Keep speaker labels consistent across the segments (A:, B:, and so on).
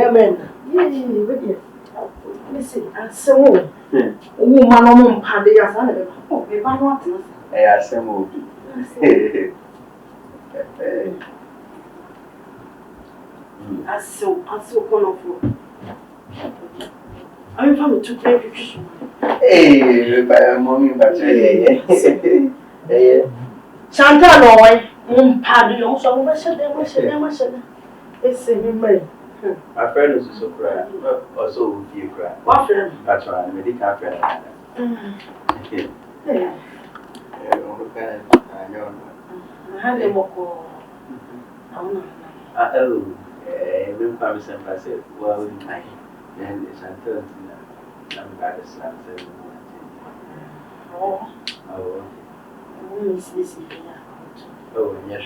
A: Amen. Yeah, listen, I saw woman on Paddy as I never. Oh, if I want to.
B: I asked him.
A: I so colorful. I'm from to play pictures.
B: Hey, by mommy, but
A: Santa Noy, Paddy, also, I said, it's a memory.
B: my friend is so cry, also you cry.
A: What friend?
B: That's why I'm a medical friend.
A: I had a walk.
B: Even promise and I said, well, then it's until I'm glad it's not saying.
A: Oh, miss this.
B: Oh, yes,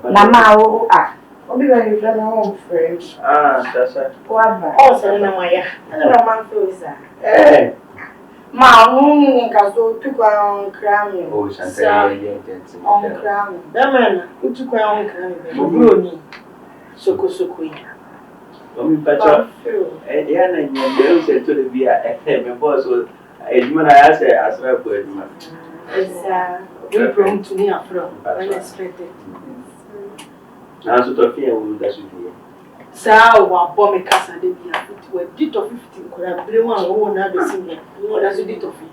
C: Mama, I'll be very friend home French.
B: That's it.
C: What?
A: Oh, so no, I don't know, man, feels that.
B: Hey,
C: Ma, so took on cramming.
B: oh, Shantae,
C: On cramming.
A: That man, who took my own kind Soko.
B: But yeah, and you said to the beer, my boss was a human. I asked her as well for it.
A: We brought to me from unexpected.
B: Now, so to fear will that should be.
A: So, what bomb a casa did you have did of 15 could have been one who another singer. What does it of it?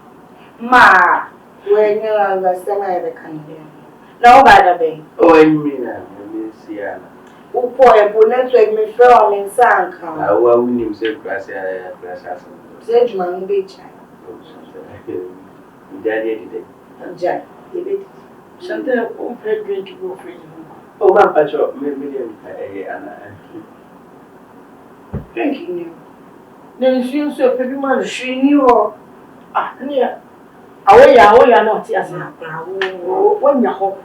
C: Ma, when you understand my other candidate. No, by the way.
B: Oh, I mean, I see.
C: Oh, boy, a bonnet like me fell in Sanka.
B: I wouldn't even say grass.
C: Said man, be child.
B: Daddy today.
C: Jack,
A: Santa won't play drink to go free.
B: Oh, my patch million.
C: Drinking you.
A: Then she also a baby man.
C: She knew.
A: Ah, near. Away, not yes. When you're home.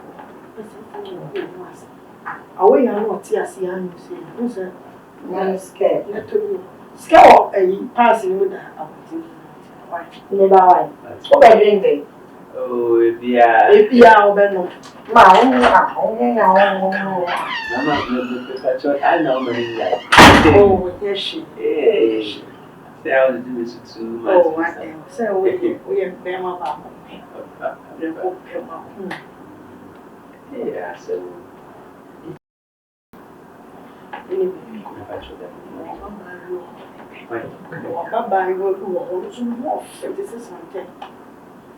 A: Away, not yes, young. Who's a
C: I'm scared.
A: Scout a passing with her.
C: Never mind. What are you doing?
B: Oh, yeah.
A: If you are Benno.
C: I
B: know many.
A: Oh, yes, she.
B: Say I was doing this too much.
A: Oh, what so we have them about.
B: Yeah, so.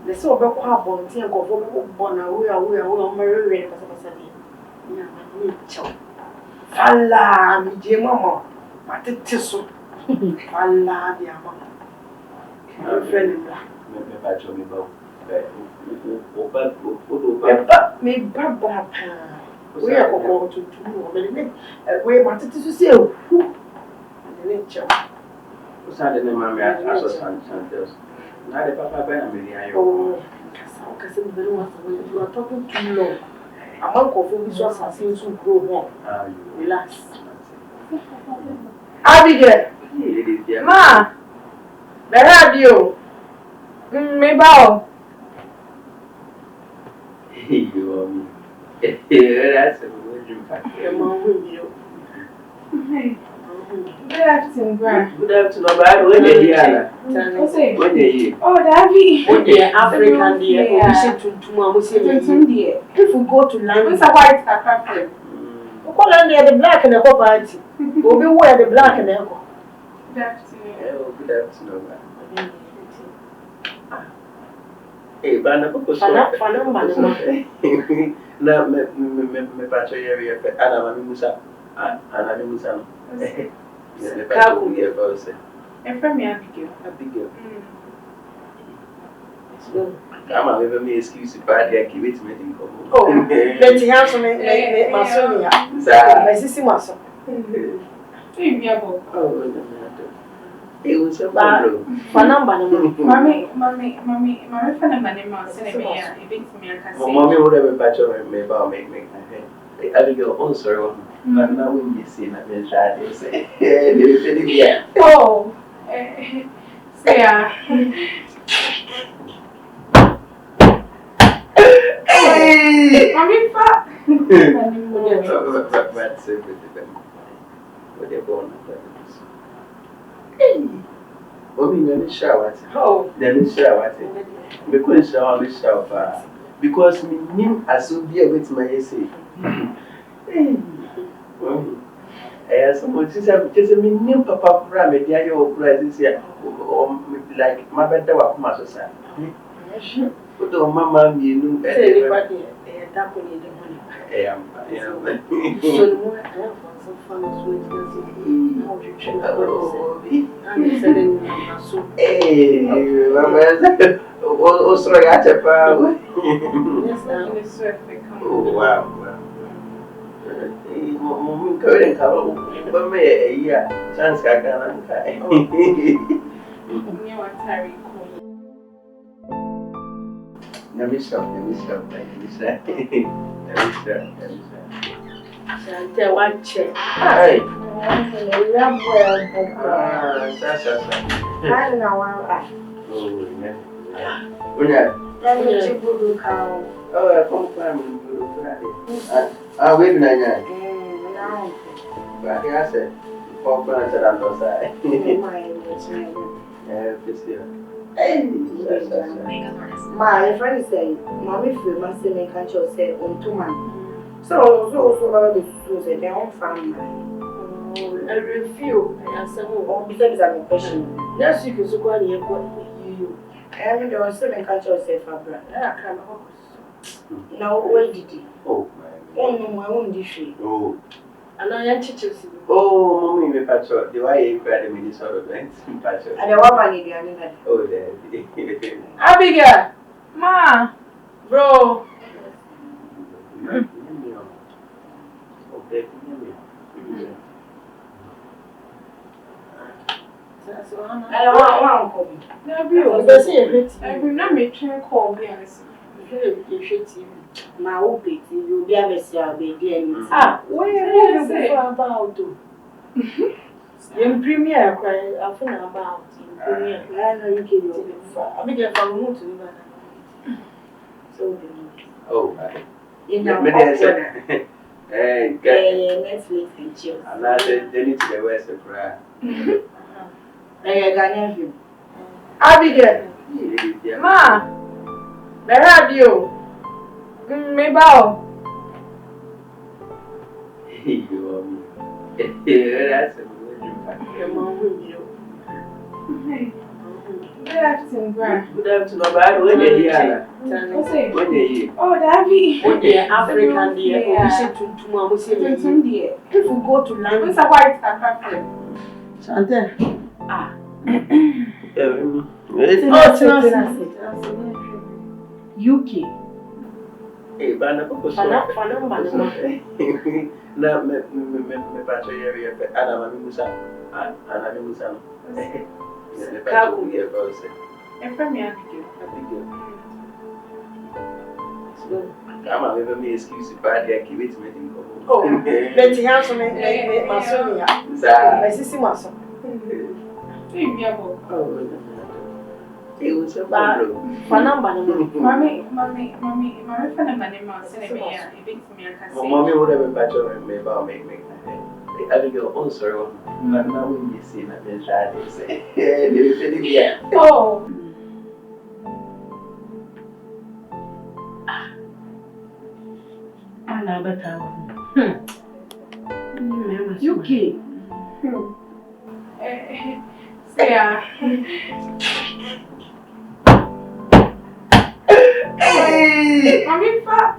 A: The so about carbon, tea and go for Bona, we are married. Allah, dear mamma, but it is so. Allah, dear mamma. My friend, me Baba, we are going to do. We wanted to say, who? Nature.
B: What's that name? I saw Santos. Now the Papa Ben,
A: oh, because you are talking too long. A monk of visual assassins who grow more. Relax. Abigail,
C: Ma,
A: where are you?
C: me bow.
B: You are me. That's a good fact.
A: Your mom will you.
C: Good afternoon, Grant.
B: Good afternoon, but when you're here, when you're here.
C: Oh, Davy.
A: When you're African, dear, we say to Mama, we say, if we go to land,
C: It's a white scarf.
A: we call on the black and the whole party. We'll be wear the black and the echo.
C: Good afternoon.
B: Good afternoon. Hey, but I'm not na me pacho area pe ana mami musa ana musa no ka ku ye fa se
C: E fa mi Abigail.
A: So
B: ama me excuse pa dia ki wait me din ko
A: oh let's have some masonia
B: sa
A: my sister maso
C: E mi abo.
B: oh no e o se ba
A: fa number no
C: Mami fa number ne ma se ne me ya e bit mi aka se.
B: mami wo de me pacho me ba make Abigail on sorry but now when you see na me try to say yeah
C: Oh. So yeah.
B: hey What they're born. Hey, Bobby, let me shower. Oh, let me shower. Because shower, shower. Because me, I should be able to my essay. So much is a new papa rabbit, the idea of this year, or like my better work, Master Sam. Put on Mamma, you know, everybody, that will need the money. I am. So, some fun of sweet. Oh, sorry, I have oh, wow. Current cover, but me a year, chance I can't. Let me stop. One check. Hi. Wait a minute. But I said, 4 plants are on the side. My friend is saying, Mommy, feel my stomach can't just say, on 2 months. So, about the schools, they don't find I refuse. I said, oh, because I'm a patient. Next week is going to be you. I don't say, I can't just say, Fabra. I can't. Now, where did he? Oh, my own dish. Oh. And I am teachers. Oh, Mommy, me patch up. The way you cried a minute sort of thing. Patch up. And the woman in the other. Oh, there. Abigail! Ma! Bro! Okay. I don't want to my old baby, you'll be able to see our baby. Ah, where is it about? In premier, cry, I think about in premier. I know you can go. I'll be there for a moment to live. So, oh, in our hey, Netflix and chill. I'm not saying they need to the West of prayer. I got you. Abigail, Ma, where have you? Me bow. You are me. That's a good one. Good afternoon, Grant. Good afternoon, but when you're here, when you're here. Oh, Davy. When you're African, dear, we say to Mama, if you go to land, what's a white African? Chantel. Ah. UK. Hey, Bana, na me pacho area ana Musa. Kaku here first. Efremi Abigail. So, come on, me excuse bad here keep it meeting. Oh, Betty Hanson me Masonia. My sister Mason. Oh, it was a bad Mommy, whatever patch on me about make my head. I think you're also now when you see that they try to say, yeah. Oh, another time. UK. Yeah. Hey! Mommy, fat.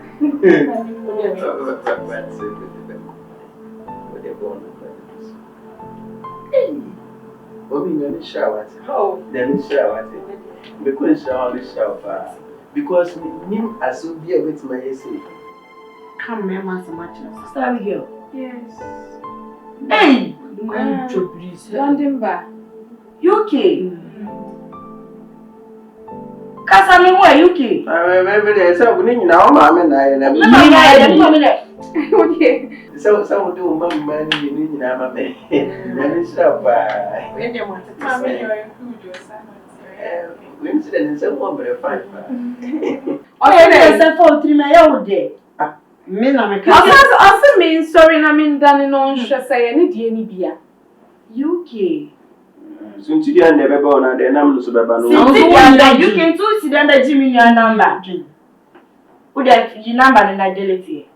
B: Mommy, let me shower. Oh, let me shower. Because shower. Because me, I should be able to my essay. Come, Mama, so much. Sister Abigail. Yes. Hey! London bar. UK. Kasami where UK? Maybe there's something now, Mamma, and I so do Mamma, you need Mamma. Let me stop by. When you want to include your son. Winston is a woman of 5. Oh, yes, I thought 3 my old day.
A: Me na me ka.
D: Also mean sorry na me ndane no nhwe say ne die ni bia.
A: UK.
E: Sinti dia ndebe ba na de nam no so beba no.
B: Sinti dia you can to see them be Jimmy your number. Who that your number na delete.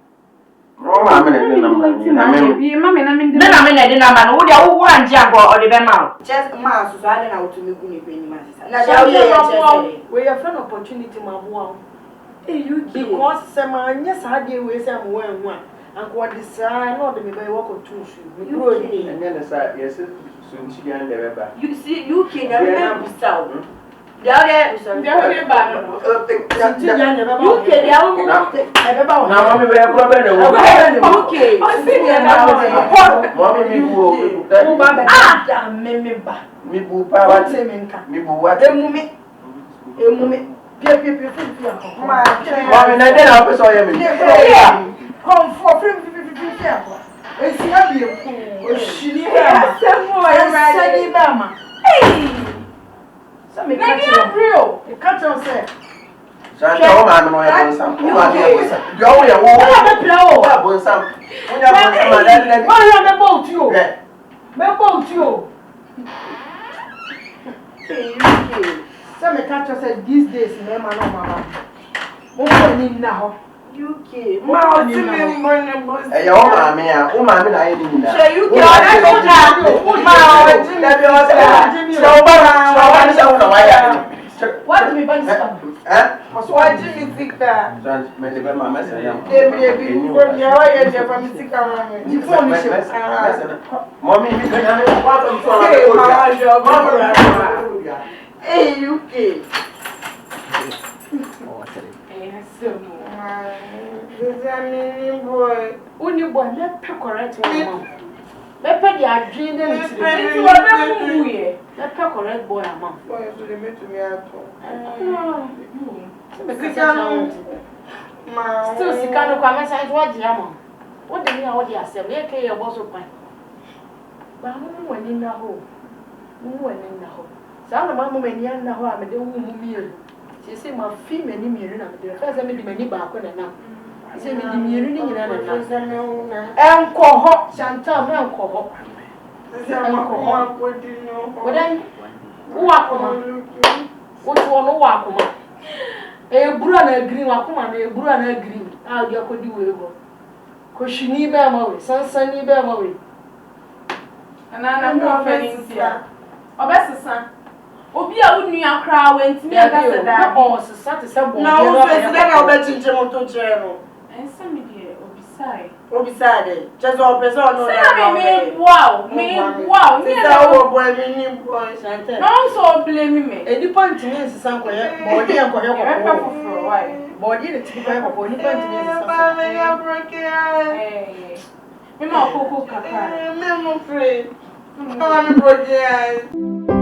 E: Oh ma me na number ni na me.
D: Bi ma me na me
B: Me na me na de number no who dia wo anje agbo o de be ma. Just ma so ade na otumi gu ni pe ni ma sisa. Na dia
A: we have an opportunity ma bo. UK because semanya sa de we say mo wan wan. Anko decide no de me be work on two shoes. Me grow ni.
E: And then sa yes sinti dia ndebe ba.
B: You see UK na me be south. Dia be ba no.
A: Sinti dia ndebe ba.
B: UK dia wo
A: ebe ba.
E: Na mama be ko be ne wo.
B: UK. O si dia na wo.
E: Mama mi bu
A: Wo ba be.
B: Ah, me ba.
E: mi bu pa wa
A: What me nka.
E: mi bu wa
A: Emume. Pia.
B: Ma,
E: mama na de na pe so ye mi.
A: Come for free. Esi abi eku. Oshini ba. Sani ba ma.
B: hey.
A: So me
D: na
A: catch
D: ni
A: you.
D: aprio.
A: You catch on say.
E: Santa o ma no ya bonsam. O ma ya bonsam. Yo wo ya wo.
A: Wala be play o.
E: Ya bonsam. O ya bonsam ma da.
A: Wala be bout you.
E: Eh.
A: Me bout you.
B: UK.
A: So me catch you say these days me ma no mama. Mo ko ni na ho.
B: UK. Ma o ti me mo.
E: Eh ya o ma me a. O ma me na ye ni na.
B: She UK o na ko na. Ma o ti me be o se.
E: So ba ni sa na wa ya.
A: What me ban stop.
E: Eh?
B: Wa ji mi sika.
E: Sant me de be ma mesa ya.
B: Ebi ko ya wa ye je fa mi sika ma me.
E: Di phone ni she. Mommy mi kan ya me kwa to so na
B: Hey,
E: ko
B: ma
E: ya.
B: jo ba. Hey UK. Boy.
A: Uni boy me pe correct one. Me pe di adwin dem ti.
D: Nti wa be mu ye.
A: Me pe correct boy am.
B: Boy, so they make me out. Ma.
A: Still sika no kwa me say what di am. What dey me a what dey asem. Le ke ye bo so pan. Ba mu wani na ho. Mu wani na ho. Sa na ma mu mani na ho a me de wu mu mielu. Say my fee many mielu na me de. First me di mani ba ko na na. Say me di mielu ni nyina na na. Enko ho, Chantal me enko ho. Odan wo akoma. Wo to no wo akoma. Ebura na green akoma na ebura na green. Ah dia ko di we go. Ko shini ba ma we, sansani ba ma we.
D: Ana na conference. Obesesa. Obi a wonu akra we ntimi aka se da.
A: O se sat se bo.
B: Na wo se da na obechinche mo to chere no.
D: Ensa mi de obisai.
B: Obisade. Chezo opeso no
D: Say na me wow. Me
B: Sisa wo boy ni boy.
A: Chantal.
D: No so blame me.
A: Edipa ntimi nsesa nkoye, body enkoye
D: Epa
A: ko.
D: foforo why?
A: Body ne tipi ko ko ni pa ntimi nsesa.
B: Ba me ya break it.
D: Eh. Me ma okoko kakra.
B: Me mo free. I want to break it.